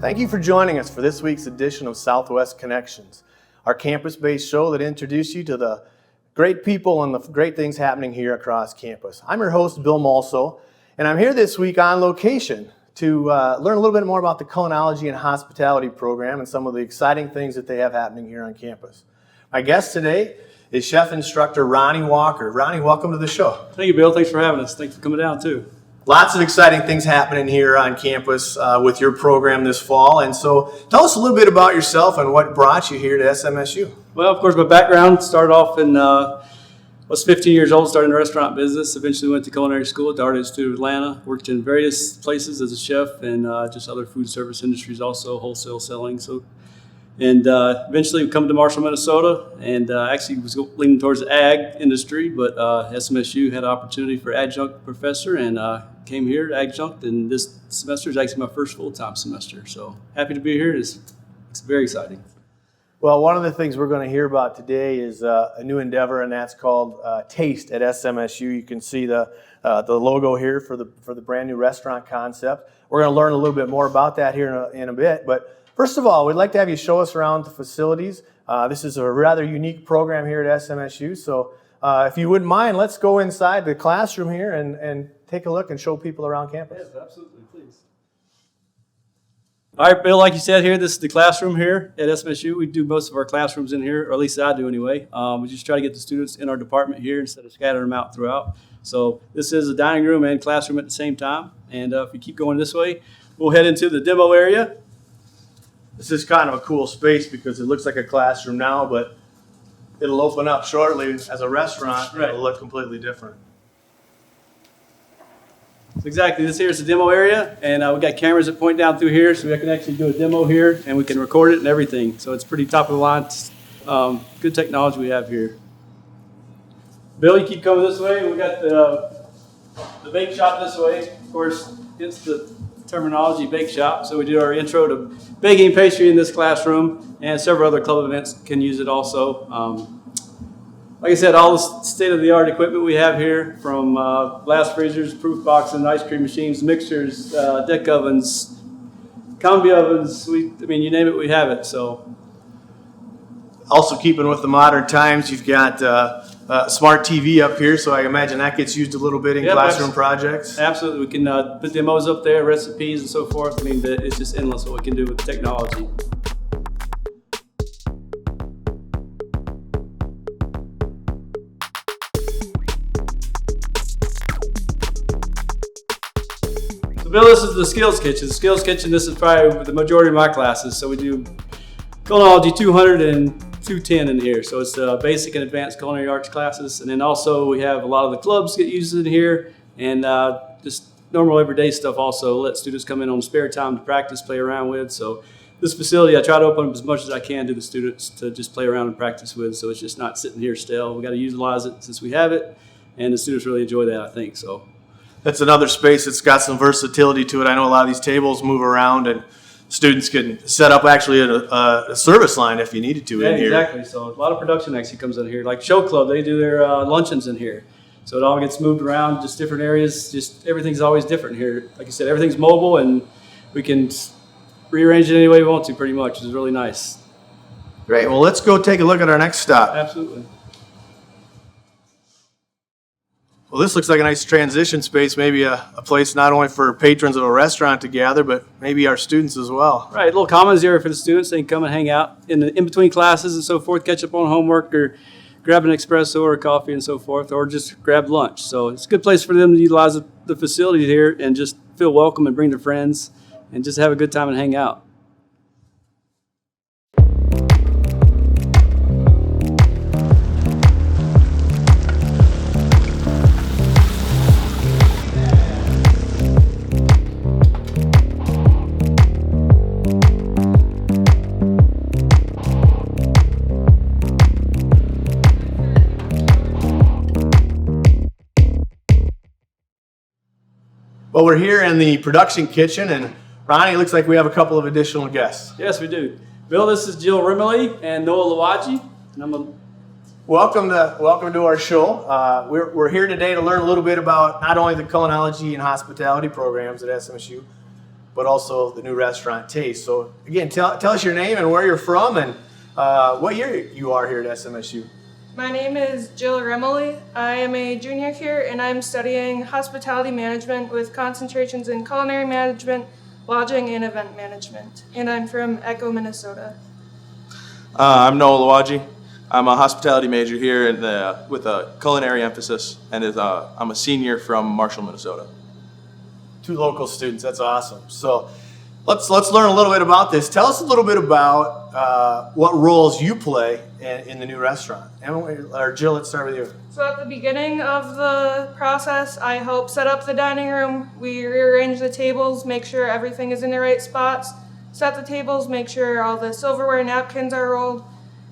Thank you for joining us for this week's edition of Southwest Connections, our campus-based show that introduces you to the great people and the great things happening here across campus. I'm your host, Bill Malso, and I'm here this week on location to learn a little bit more about the Culinology and Hospitality program and some of the exciting things that they have happening here on campus. My guest today is Chef Instructor Ronnie Walker. Ronnie, welcome to the show. Thank you, Bill. Thanks for having us. Thanks for coming down, too. Lots of exciting things happening here on campus with your program this fall. And so tell us a little bit about yourself and what brought you here to SMSU. Well, of course, my background started off in, I was 15 years old, started in the restaurant business, eventually went to culinary school at the Art Institute of Atlanta, worked in various places as a chef and just other food service industries also, wholesale selling. And eventually come to Marshall, Minnesota, and actually was leaning towards the ag industry, but SMSU had an opportunity for adjunct professor and came here adjunct, and this semester is actually my first full-time semester. So happy to be here. It's very exciting. Well, one of the things we're going to hear about today is a new endeavor, and that's called Taste at SMSU. You can see the logo here for the brand new restaurant concept. We're going to learn a little bit more about that here in a bit, but first of all, we'd like to have you show us around the facilities. This is a rather unique program here at SMSU, so if you wouldn't mind, let's go inside the classroom here and take a look and show people around campus. Yes, absolutely, please. All right, Bill, like you said here, this is the classroom here at SMSU. We do most of our classrooms in here, or at least I do anyway. We just try to get the students in our department here instead of scattering them out throughout. So this is a dining room and classroom at the same time. And if we keep going this way, we'll head into the demo area. This is kind of a cool space because it looks like a classroom now, but it'll open up shortly as a restaurant. Right. It'll look completely different. So exactly, this here is the demo area, and we got cameras that point down through here, so we can actually do a demo here, and we can record it and everything. So it's pretty top of the line, good technology we have here. Bill, you keep coming this way. We got the bake shop this way. Of course, it's the terminology bake shop. So we do our intro to baking and pastry in this classroom, and several other club events can use it also. Like I said, all the state-of-the-art equipment we have here, from glass freezers, proof boxing, ice cream machines, mixers, deck ovens, combi ovens. I mean, you name it, we have it. So, also keeping with the modern times, you've got smart TV up here, so I imagine that gets used a little bit in classroom projects. Absolutely. We can put demos up there, recipes and so forth. I mean, it's just endless what we can do with technology. So, Bill, this is the Skills Kitchen. The Skills Kitchen, this is probably the majority of my classes. So we do Culinology 200 and 210 in here. So it's basic and advanced culinary arts classes. And then also we have a lot of the clubs get used in here, and just normal everyday stuff also. Let students come in on spare time to practice, play around with. So this facility, I try to open up as much as I can to the students to just play around and practice with. So it's just not sitting here still. We got to utilize it since we have it, and the students really enjoy that, I think. So that's another space that's got some versatility to it. I know a lot of these tables move around, and students can set up actually a service line if you needed to in here. Exactly. So a lot of production actually comes in here. Like Show Club, they do their luncheons in here. So it all gets moved around, just different areas. Just everything's always different here. Like I said, everything's mobile, and we can rearrange it any way we want to pretty much. It's really nice. Great. Well, let's go take a look at our next stop. Absolutely. Well, this looks like a nice transition space, maybe a place not only for patrons of a restaurant to gather, but maybe our students as well. Right, a little commons area for the students. They can come and hang out in between classes and so forth, catch up on homework, or grab an espresso or a coffee and so forth, or just grab lunch. So it's a good place for them to utilize the facility here and just feel welcome and bring their friends and just have a good time and hang out. Well, we're here in the production kitchen, and Ronnie, it looks like we have a couple of additional guests. Yes, we do. Bill, this is Jill Remmele and Noah Louwagie. And Welcome to our show. We're here today to learn a little bit about not only the Culinology and Hospitality programs at SMSU, but also the new restaurant Taste. So again, tell us your name and where you're from and what year you are here at SMSU. My name is Jill Remmele. I am a junior here and I'm studying hospitality management with concentrations in culinary management, lodging, and event management. And I'm from Echo, Minnesota. I'm Noah Louwagie. I'm a hospitality major here with a culinary emphasis, and I'm a senior from Marshall, Minnesota. 2 local students, that's awesome. So let's learn a little bit about this. Tell us a little bit about what roles you play in the new restaurant. Emily, or Jill, let's start with you. So at the beginning of the process, I help set up the dining room. We rearrange the tables, make sure everything is in the right spots, set the tables, make sure all the silverware and napkins are rolled.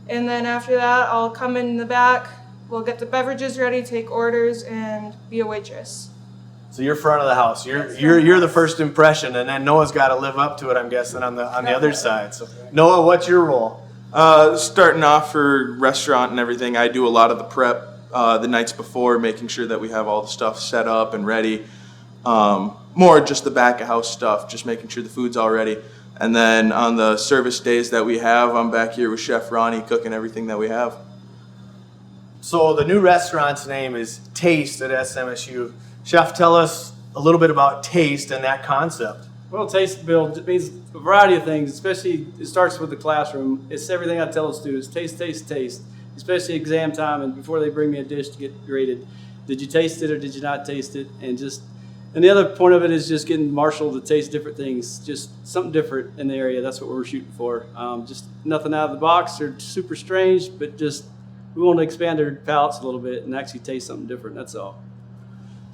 And then after that, I'll come in the back, we'll get the beverages ready, take orders, and be a waitress. So you're front of the house. You're the first impression, and then Noah's got to live up to it, I'm guessing, on the other side. So Noah, what's your role? Starting off for restaurant and everything, I do a lot of the prep the nights before, making sure that we have all the stuff set up and ready. More just the back of house stuff, just making sure the food's all ready. And then on the service days that we have, I'm back here with Chef Ronnie cooking everything that we have. So the new restaurant's name is Taste at SMSU. Chef, tell us a little bit about Taste and that concept. Well, taste build means a variety of things, especially it starts with the classroom. It's everything I tell students, taste, taste, taste, especially exam time and before they bring me a dish to get graded. Did you taste it or did you not taste it? And the other point of it is just getting Marshall to taste different things, just something different in the area. That's what we're shooting for. Just nothing out of the box or super strange, but just we want to expand their palates a little bit and actually taste something different. That's all.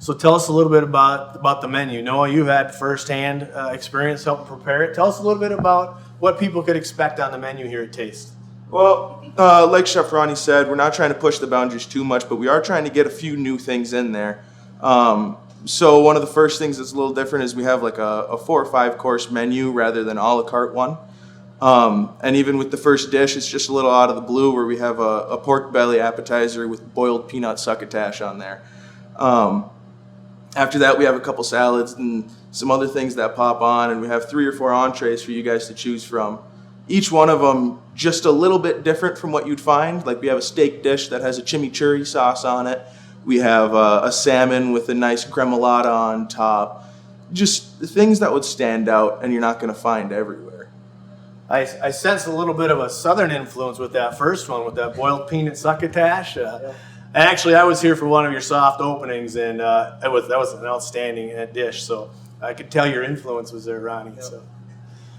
So tell us a little bit about the menu. Noah, you've had firsthand experience helping prepare it. Tell us a little bit about what people could expect on the menu here at Taste. Well, like Chef Ronnie said, we're not trying to push the boundaries too much, but we are trying to get a few new things in there. So one of the first things that's a little different is we have like a 4 or 5 course menu rather than a la carte one. And even with the first dish, it's just a little out of the blue where we have a pork belly appetizer with boiled peanut succotash on there. After that, we have a couple salads and some other things that pop on, and we have 3 or 4 entrees for you guys to choose from. Each one of them just a little bit different from what you'd find. Like we have a steak dish that has a chimichurri sauce on it. We have a salmon with a nice cremolata on top. Just things that would stand out and you're not going to find everywhere. I sense a little bit of a southern influence with that first one, with that boiled peanut succotash. Actually, I was here for one of your soft openings, and that was an outstanding dish. So I could tell your influence was there, Ronnie. Yep. So,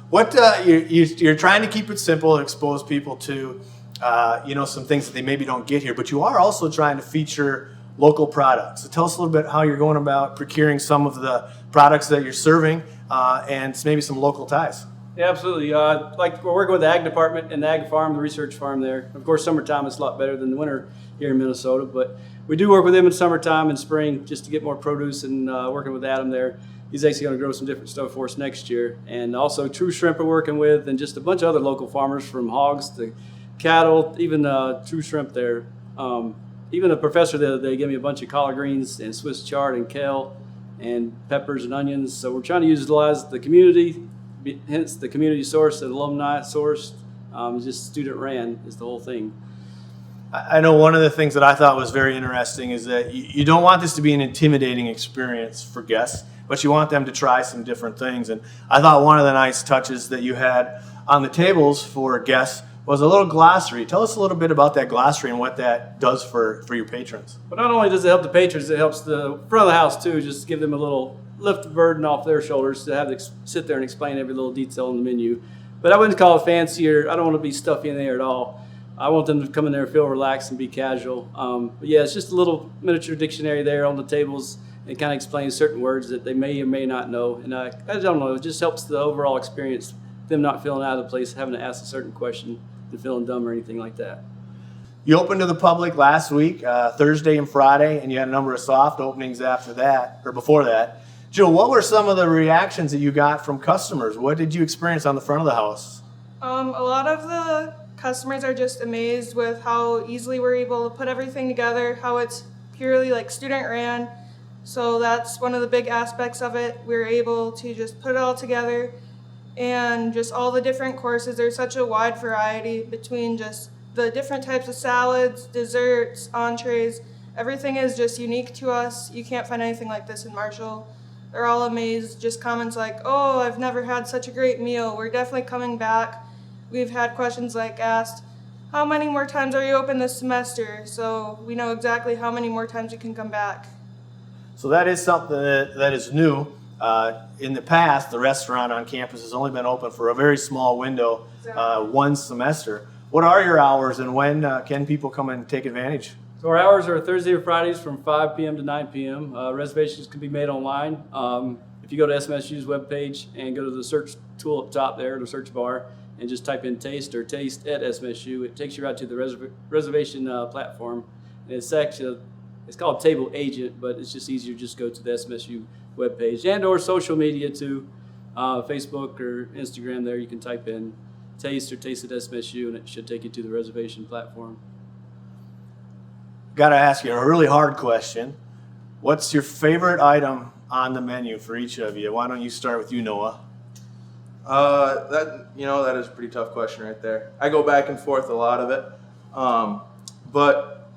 what you're trying to keep it simple, expose people to, some things that they maybe don't get here, but you are also trying to feature local products. So tell us a little bit how you're going about procuring some of the products that you're serving, and maybe some local ties. Yeah, absolutely. Like we're working with the ag department and the ag farm, the research farm there. Of course, summertime is a lot better than the winter here in Minnesota, but we do work with them in summertime and spring just to get more produce, and working with Adam there. He's actually going to grow some different stuff for us next year. And also True Shrimp we're working with, and just a bunch of other local farmers from hogs to cattle, even True Shrimp there. Even a professor the other day gave me a bunch of collard greens and Swiss chard and kale and peppers and onions. So we're trying to utilize the community, hence the community source, the alumni source, just student ran is the whole thing. I know one of the things that I thought was very interesting is that you don't want this to be an intimidating experience for guests, but you want them to try some different things. And I thought one of the nice touches that you had on the tables for guests was a little glossary. Tell us a little bit about that glossary and what that does for your patrons. But not only does it help the patrons, it helps the front of the house too, just to give them a little lift the burden off their shoulders to have to sit there and explain every little detail in the menu. But I wouldn't call it fancy, or I don't want to be stuffy in there at all. I want them to come in there and feel relaxed and be casual. But yeah, it's just a little miniature dictionary there on the tables. It kind of explains certain words that they may or may not know. And I don't know, it just helps the overall experience, them not feeling out of the place, having to ask a certain question and feeling dumb or anything like that. You opened to the public last week, Thursday and Friday, and you had a number of soft openings after that, or before that. Jill, what were some of the reactions that you got from customers? What did you experience on the front of the house? A lot of the customers are just amazed with how easily we're able to put everything together, how it's purely like student ran. So that's one of the big aspects of it. We're able to just put it all together, and just all the different courses. There's such a wide variety between just the different types of salads, desserts, entrees. Everything is just unique to us. You can't find anything like this in Marshall. They're all amazed. Just comments like, "Oh, I've never had such a great meal." We're definitely coming back. We've had questions like asked, "How many more times are you open this semester?" So we know exactly how many more times we can come back. So that is something that is new. In the past, the restaurant on campus has only been open for a very small window, one semester. What are your hours, and when can people come and take advantage? So our hours are Thursday or Fridays from 5 p.m. to 9 p.m. Reservations can be made online. If you go to SMSU's webpage and go to the search tool up top there, the search bar, and just type in taste or taste at SMSU, it takes you right to the reservation platform. And it's called Table Agent, but it's just easier to just go to the SMSU webpage and or social media too, Facebook or Instagram. There you can type in taste or taste at SMSU, and it should take you to the reservation platform. Got to ask you a really hard question. What's your favorite item on the menu for each of you? Why don't you start with you, Noah? That is a pretty tough question right there. I go back and forth a lot of it, but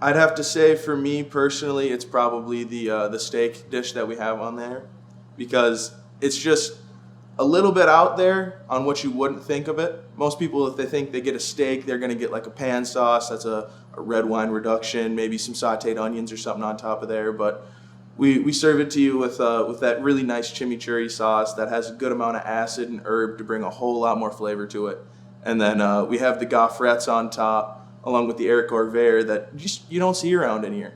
I'd have to say for me personally, it's probably the steak dish that we have on there, because it's just a little bit out there on what you wouldn't think of it. Most people, if they think they get a steak, they're going to get like a pan sauce. That's a red wine reduction, maybe some sauteed onions or something on top of there. But we serve it to you with that really nice chimichurri sauce that has a good amount of acid and herb to bring a whole lot more flavor to it. And then we have the gaufrettes on top, along with the haricots verts that you don't see around in here.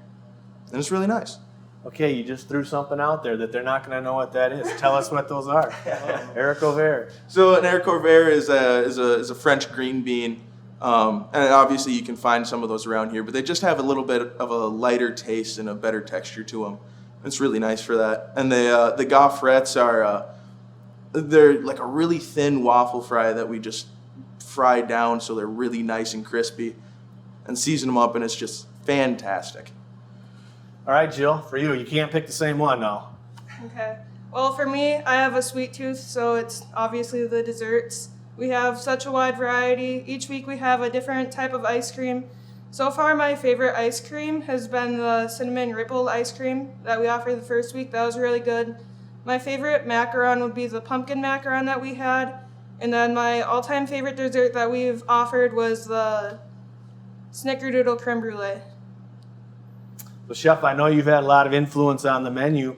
And it's really nice. Okay, you just threw something out there that they're not going to know what that is. Tell us what those are. Haricots verts. So an haricots vert is a French green bean, and obviously you can find some of those around here, but they just have a little bit of a lighter taste and a better texture to them. It's really nice for that. And the gaufrettes they're like a really thin waffle fry that we just fry down so they're really nice and crispy, and season them up, and it's just fantastic. All right, Jill, for you, you can't pick the same one now. Okay. Well, for me, I have a sweet tooth, so it's obviously the desserts. We have such a wide variety. Each week we have a different type of ice cream. So far, my favorite ice cream has been the cinnamon ripple ice cream that we offered the first week. That was really good. My favorite macaron would be the pumpkin macaron that we had. And then my all-time favorite dessert that we've offered was the snickerdoodle creme brulee. So, Chef, I know you've had a lot of influence on the menu.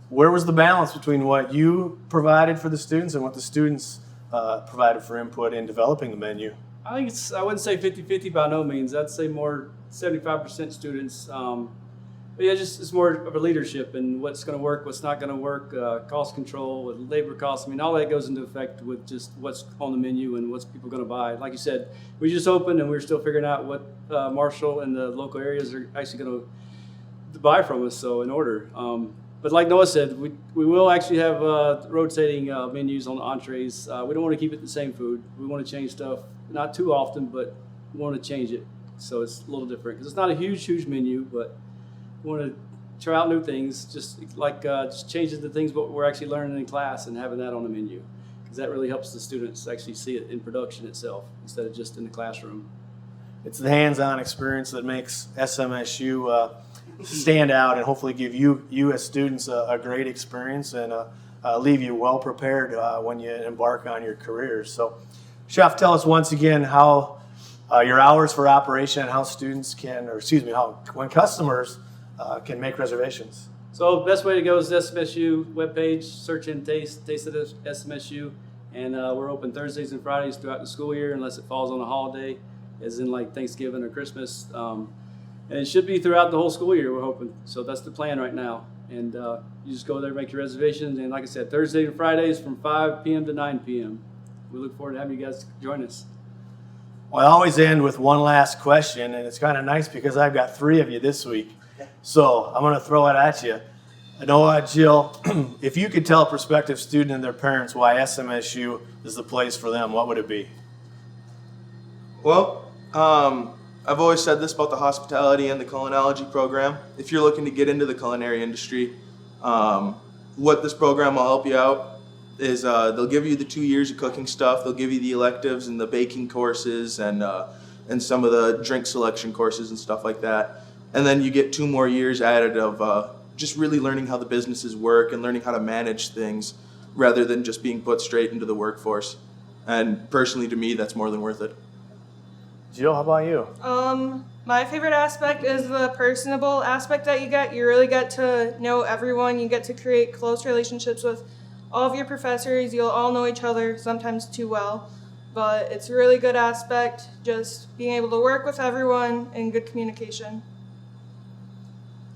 Where was the balance between what you provided for the students and what the students provided for input in developing the menu? I think I wouldn't say 50-50 by no means. I'd say more 75% students. But yeah, it's more of a leadership and what's going to work, what's not going to work, cost control, with labor costs. I mean, all that goes into effect with just what's on the menu and what's people going to buy. Like you said, we just opened and we're still figuring out what Marshall and the local areas are actually going to buy from us, so in order. But like Noah said, we will actually have rotating menus on the entrees. We don't want to keep it the same food. We want to change stuff, not too often, but we want to change it so it's a little different. Because it's not a huge menu, but we want to try out new things, just changing the things what we're actually learning in class and having that on the menu. Because that really helps the students actually see it in production itself instead of just in the classroom. It's the hands-on experience that makes SMSU stand out and hopefully give you as students a great experience and leave you well prepared when you embark on your careers. So, Chef, tell us once again how your hours for operation and how students when customers can make reservations. So best way to go is the SMSU webpage, search in taste at SMSU, and we're open Thursdays and Fridays throughout the school year unless it falls on a holiday, as in like Thanksgiving or Christmas. And it should be throughout the whole school year, we're hoping. So that's the plan right now. And you just go there, make your reservations. And like I said, Thursdays and Fridays from 5 p.m. to 9 p.m. We look forward to having you guys join us. Well, I always end with one last question, and it's kind of nice because I've got 3 of you this week. So I'm going to throw it at you. Noah, Jill, if you could tell a prospective student and their parents why SMSU is the place for them, what would it be? Well, I've always said this about the hospitality and the culinology program. If you're looking to get into the culinary industry, what this program will help you out is they'll give you the 2 years of cooking stuff. They'll give you the electives and the baking courses and some of the drink selection courses and stuff like that. And then you get 2 more years added of just really learning how the businesses work and learning how to manage things rather than just being put straight into the workforce. And personally, to me, that's more than worth it. Jill, how about you? My favorite aspect is the personable aspect that you get. You really get to know everyone. You get to create close relationships with all of your professors. You'll all know each other, sometimes too well. But it's a really good aspect, just being able to work with everyone and good communication.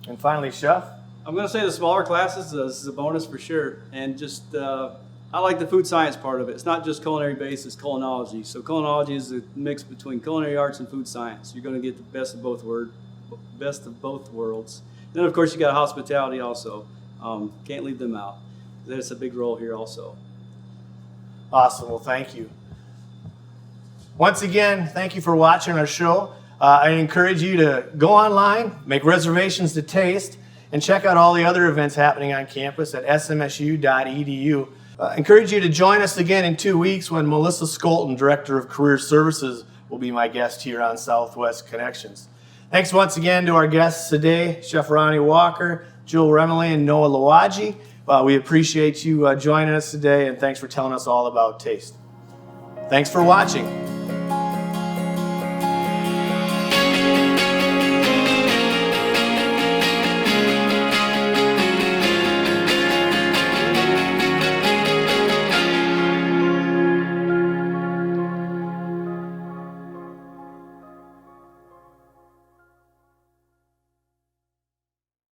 And finally, Chef? I'm going to say the smaller classes is a bonus for sure. And just, I like the food science part of it. It's not just culinary based, it's culinology. So culinology is a mix between culinary arts and food science. You're going to get the best of both worlds. Then, of course, you got hospitality also. Can't leave them out. That's a big role here also. Awesome. Well, thank you. Once again, thank you for watching our show. I encourage you to go online, make reservations to taste, and check out all the other events happening on campus at smsu.edu. Encourage you to join us again in 2 weeks when Melissa Scholten, Director of Career Services, will be my guest here on Southwest Connections. Thanks once again to our guests today, Chef Ronnie Walker, Jill Remmele, and Noah Louwagie. We appreciate you joining us today, and thanks for telling us all about taste. Thanks for watching.